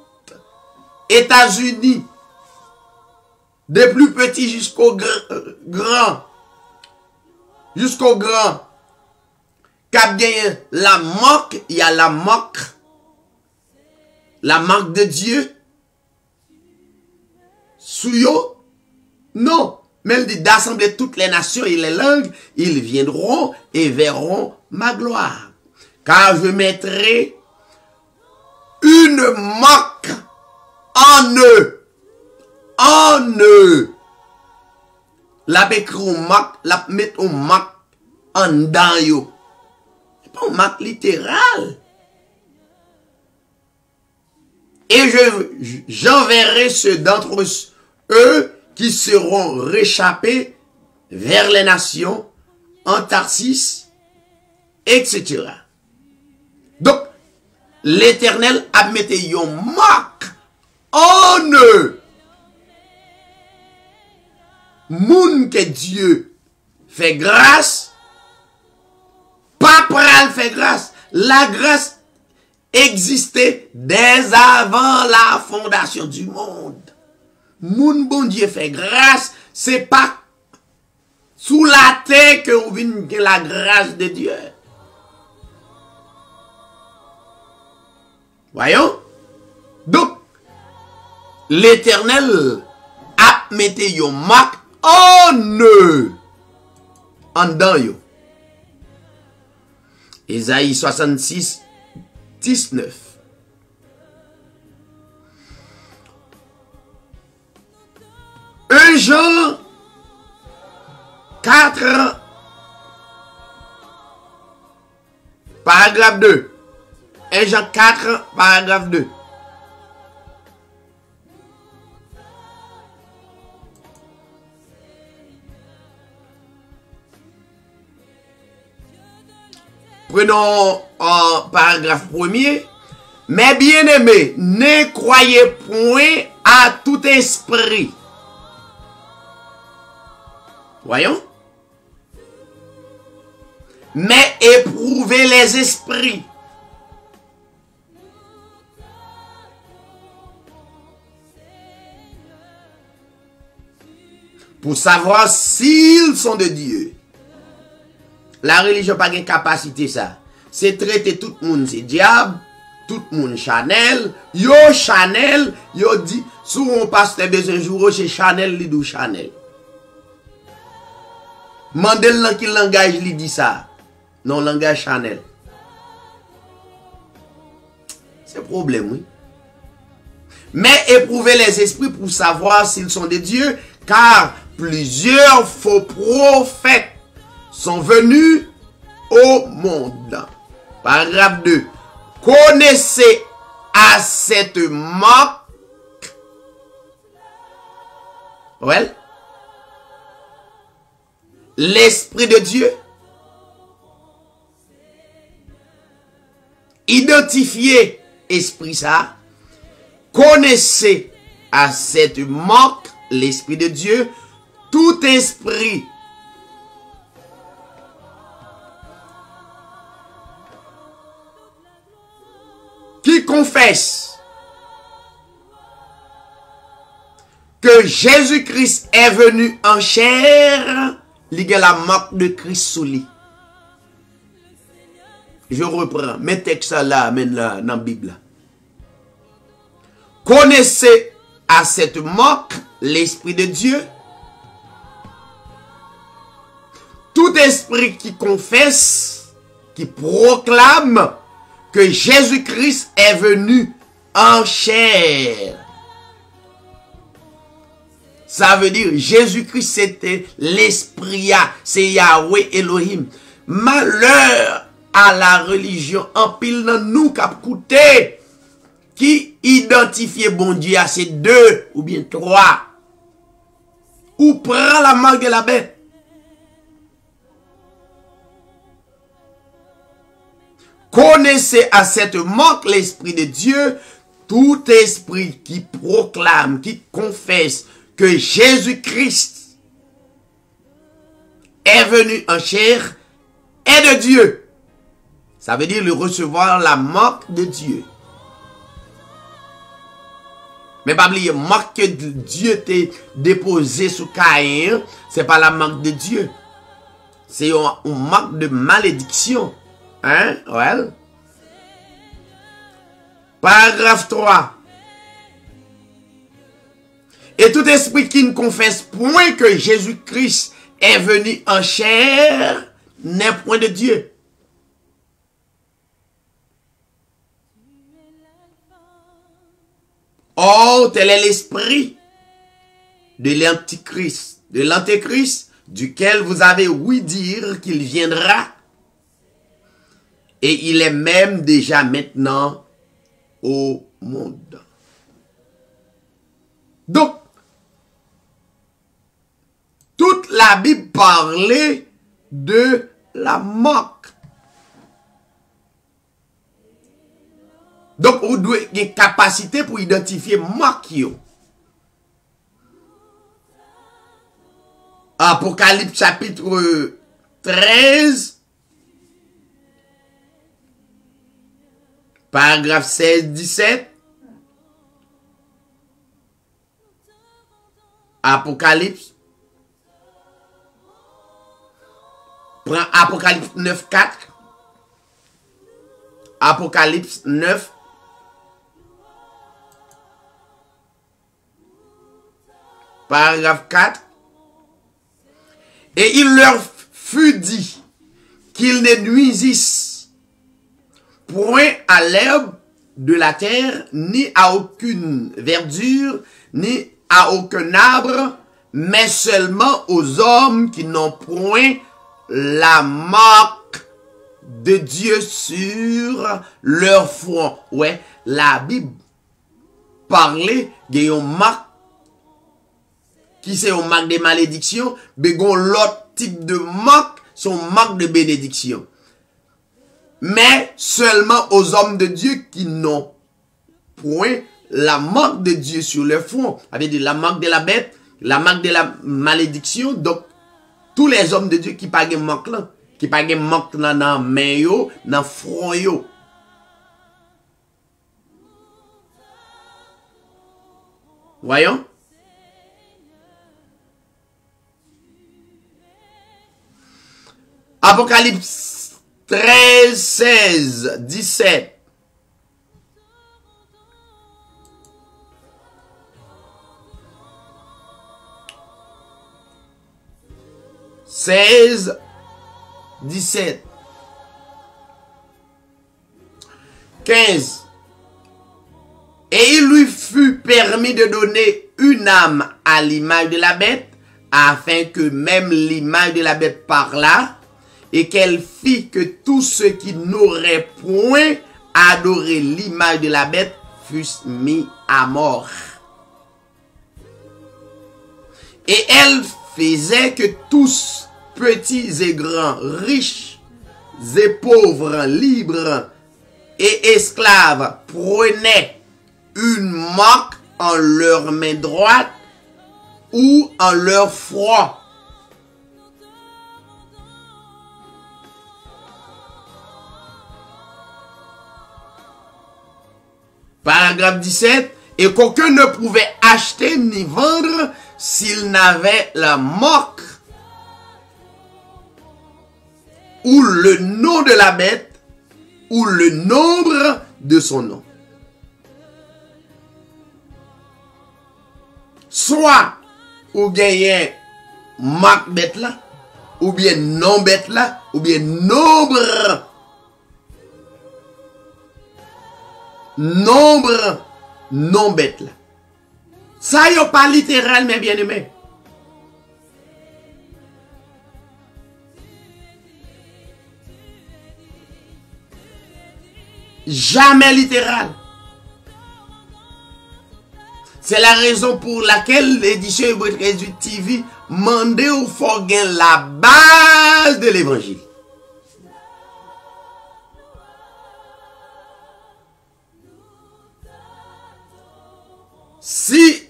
États-Unis, des plus petits jusqu'au grand, cap gagné la marque, il y a la marque de Dieu sous yo, non, mais il dit d'assembler toutes les nations et les langues, ils viendront et verront ma gloire, car je mettrai une marque en eux. La bécrou marque, la mettre une marque en dedans yo. C'est pas une marque littérale. Et j'enverrai ceux d'entre eux qui seront réchappés vers les nations, en Tarsis, etc. Donc, l'Éternel a mis une marque en eux. Moun que Dieu fait grâce, pas pral fait grâce. La grâce existait dès avant la fondation du monde. Moun bon Dieu fait grâce, c'est pas sous la terre que vous venez la grâce de Dieu. Voyons? Donc, l'Éternel a mis une marque en eux, en dedans yo. Ésaïe 66, 19. Jean 4, paragraphe 2. 1 Jean 4, paragraphe 2. Prenons en paragraphe 1er. Mes bien-aimés, ne croyez point à tout esprit. Voyons. Mais éprouvez les esprits. Pour savoir s'ils sont de Dieu. La religion n'a pas de capacité ça. C'est traiter tout le monde, c'est diable, tout le monde Chanel. Yo Chanel, yo dit, si on passe besoin de jour chez Chanel, li dou Chanel. Mandel dans quel langage li dit ça? Non, langage Chanel. C'est problème, oui. Mais éprouvez les esprits pour savoir s'ils sont de Dieu, car plusieurs faux prophètes sont venus au monde. Paragraphe 2. Connaissez à cette marque. Ouais. L'Esprit de Dieu. Identifiez esprit ça. Connaissez à cette marque l'Esprit de Dieu. Tout esprit qui confesse que Jésus-Christ est venu en chair, il y a la marque de Christ sous lui. Je reprends mes textes là, amène là dans la Bible. Connaissez à cette marque l'Esprit de Dieu. Tout esprit qui confesse, qui proclame que Jésus-Christ est venu en chair. Ça veut dire Jésus-Christ c'était l'esprit, c'est Yahweh Elohim. Malheur à la religion en pile dans nous cap coûté qui identifie bon Dieu à ces deux ou bien trois. Ou prend la marque de la bête. Connaissez à cette marque l'Esprit de Dieu, tout esprit qui proclame, qui confesse que Jésus-Christ est venu en chair est de Dieu. Ça veut dire le recevoir la marque de Dieu. Mais pas oublier, marque que Dieu t'a déposé sous Caïn, c'est pas la marque de Dieu. C'est une marque de malédiction. Hein? Ouais. Paragraphe 3. Et tout esprit qui ne confesse point que Jésus-Christ est venu en chair n'est point de Dieu. Or, tel est l'esprit de l'antéchrist, duquel vous avez ouï dire qu'il viendra. Et il est même déjà maintenant au monde. Donc, toute la Bible parlait de la marque. Donc, vous devez avoir une capacité pour identifier marque. Apocalypse chapitre 13. Paragraphe 16-17. Apocalypse. Prends Apocalypse 9-4. Apocalypse 9. Paragraphe 4. Et il leur fut dit qu'ils ne nuisissent point à l'herbe de la terre, ni à aucune verdure, ni à aucun arbre, mais seulement aux hommes qui n'ont point la marque de Dieu sur leur front. Ouais, la Bible parlait d'une marque qui c'est une marque de malédiction, mais l'autre type de marque, c'est une marque de bénédiction. Mais seulement aux hommes de Dieu qui n'ont point la marque de Dieu sur leur front. Avec la marque de la bête, la marque de la malédiction. Donc, tous les hommes de Dieu qui n'ont pas marque là, qui n'ont pas marque dans la main, dans le front. Voyons. Apocalypse 13, 16, 17. « 16, 17. 15. Et il lui fut permis de donner une âme à l'image de la bête, afin que même l'image de la bête parlât, et qu'elle fit que tous ceux qui n'auraient point adoré l'image de la bête fussent mis à mort. Et elle faisait que tous, petits et grands, riches et pauvres, libres et esclaves, prenaient une marque en leur main droite ou en leur front. Paragraphe 17. Et qu'aucun ne pouvait acheter ni vendre s'il n'avait la marque ou le nom de la bête ou le nombre de son nom. Soit ou gagnez marque bête là, ou bien nom bête là, ou bien nombre nombre non bête là. Ça n'est pas littéral, mais bien aimé. Jamais littéral. C'est la raison pour laquelle l'édition Hébreu 13 TV mandait au faut la base de l'évangile. Si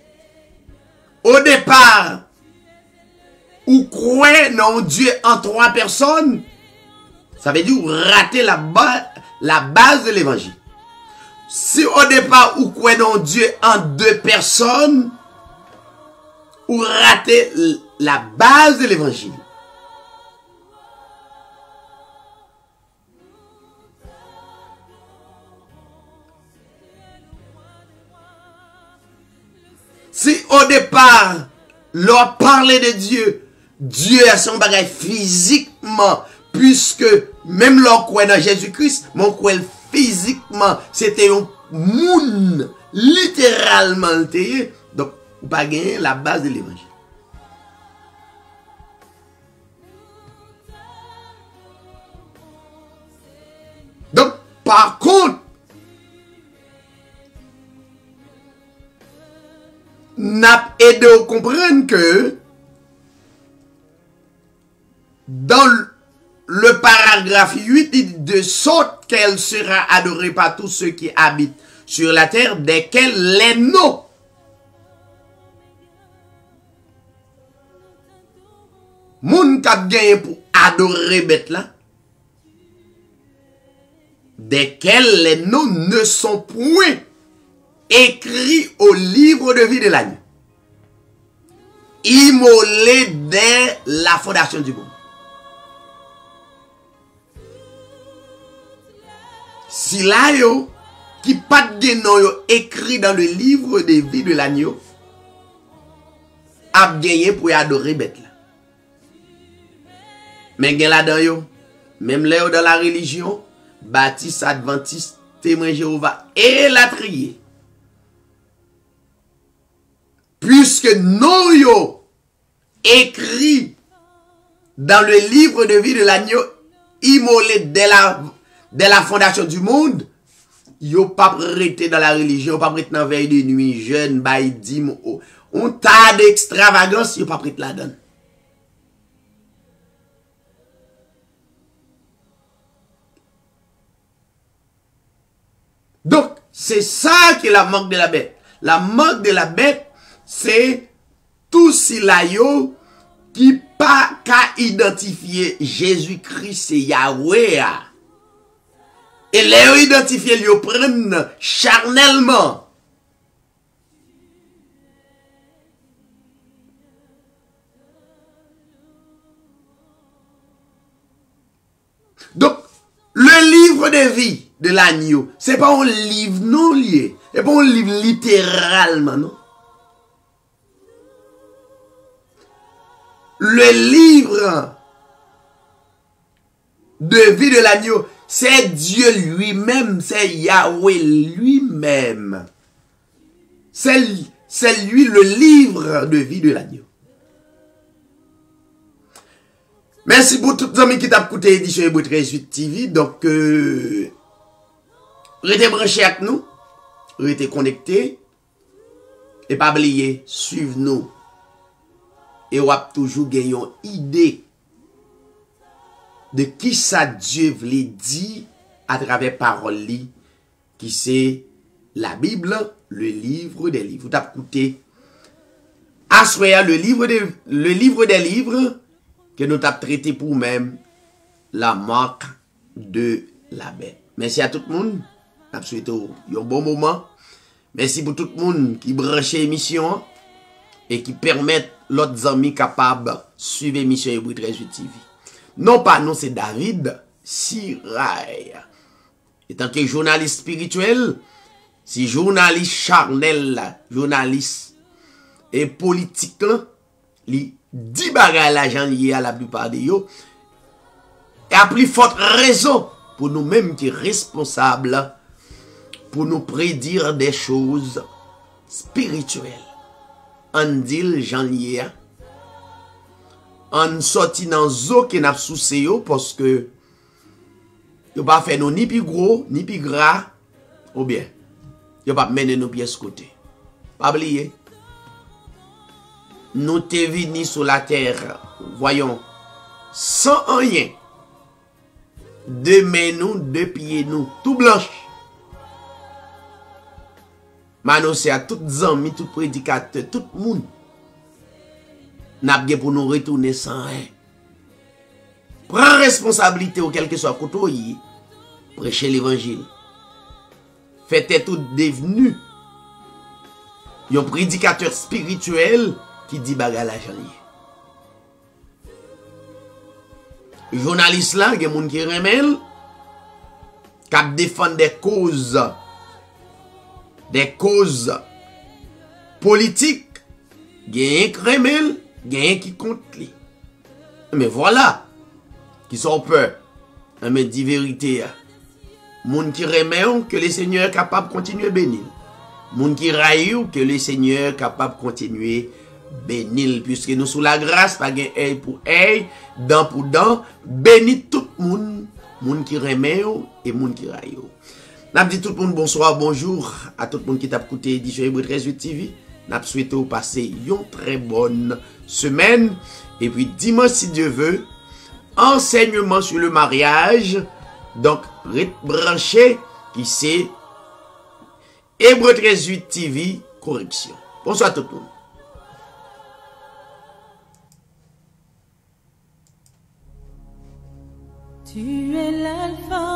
au départ ou croyez non Dieu en 3 personnes, ça veut dire rater la base de l'évangile. Si au départ ou croyez non Dieu en 2 personnes, ou rater la base de l'évangile. Si au départ, l'on parlait de Dieu, Dieu a son bagage physiquement, puisque même l'on croit dans Jésus-Christ, mon croit physiquement, c'était un monde, littéralement, donc, vous pas gagner la base de l'évangile. Donc, par contre, n'a aidé à comprendre que dans le paragraphe 8, il dit de sorte qu'elle sera adorée par tous ceux qui habitent sur la terre, desquels les noms moun kap gagné pour adorer bête là, desquels les noms ne sont point écrits au livre de vie de l'agneau, immolé dès la fondation du monde. Si là yo qui pas de nom yo écrit dans le livre de vie de l'agneau, a gagné pour adorer bête là. Mais gen là-dedans yo, même là dans la religion, baptiste, adventiste, témoin Jéhovah et la trier. Puisque non yo écrit dans le livre de vie de l'agneau, immolé dès la fondation du monde, yo pas prêté dans la religion, pas prêté dans veille de nuit, jeune, bail, dim, on tas d'extravagance, yo pas prêté là-dedans. Donc, c'est ça qui est la marque de la bête. La marque de la bête, c'est tout si la yo qui pas qu'à identifier Jésus-Christ et Yahweh. Et les identifier, ils prennent charnellement. Donc, le livre de vie de l'agneau, c'est pas un livre non lié, c'est pas un livre littéralement, non. Le livre de vie de l'agneau, c'est Dieu lui-même, c'est Yahweh lui-même. C'est lui le livre de vie de l'agneau. Merci pour tous les amis qui t'ont écouté l'édition Hébreu 13 TV. Donc, restez branchés avec nous, restez connectés, et pas oublier, suivez-nous. Et on a toujours gagné une idée de qui ça Dieu voulait dire à travers parole qui c'est la Bible, le livre des livres. Vous avez écouté Assoya, le livre des livres que nous avons traité pour même la marque de la bête. Merci à tout le monde. Je vous souhaite un bon moment. Merci pour tout le monde qui branche l'émission et qui permettent l'autre amis capables de suivre l'émission Hébreu 13 TV. Non pas nous, c'est David Sirail. Étant que journaliste spirituel, si journaliste charnel, journaliste et politique, li 10 bagages l'argent lié à la plupart de yo. Et à plus forte raison pour nous-mêmes qui sommes responsables pour nous prédire des choses spirituelles. On dit Jean lié. On sorti dans zo qui n'a souci yo parce que yo pas fait nous ni plus gros ni plus gras ou bien yo pas mener nous pieds côté. Pas oublier. Nous t'es venu sur la terre, voyons, sans rien. Deux mains nous, deux pieds nous, tout blanche. Maintenant, c'est à tous les amis, tous les prédicateurs, tout le monde. N'a pas pour nous retourner sans rien. Prends responsabilité ou quel que soit côté, prêcher l'évangile. Faites tout devenu un prédicateur spirituel qui dit bagarre la janvier. Journaliste là, il y a des gens qui remèlent, qui défendent des causes politiques, il y a un qui remèlent, il y a un qui compte. Mais voilà, qui sont peur. Mais dit vérité, moun qui remèlent, que le Seigneur est capable de continuer à bénir. Moun qui raillent, que le Seigneur est capable de continuer bénil, puisque nous sous la grâce, pas gain œil pour œil, dent pour dent, bénis tout le monde, moun qui remet et moun qui raille. N'a dit tout le monde bonsoir, bonjour à tout le monde qui t'a écouté édition Hébreu 13 TV. N'a souhaité vous passer une très bonne semaine et puis dimanche si Dieu veut, enseignement sur le mariage. Donc branché qui c'est Hébreu 13 TV correction. Bonsoir tout le monde. Tu es l'alpha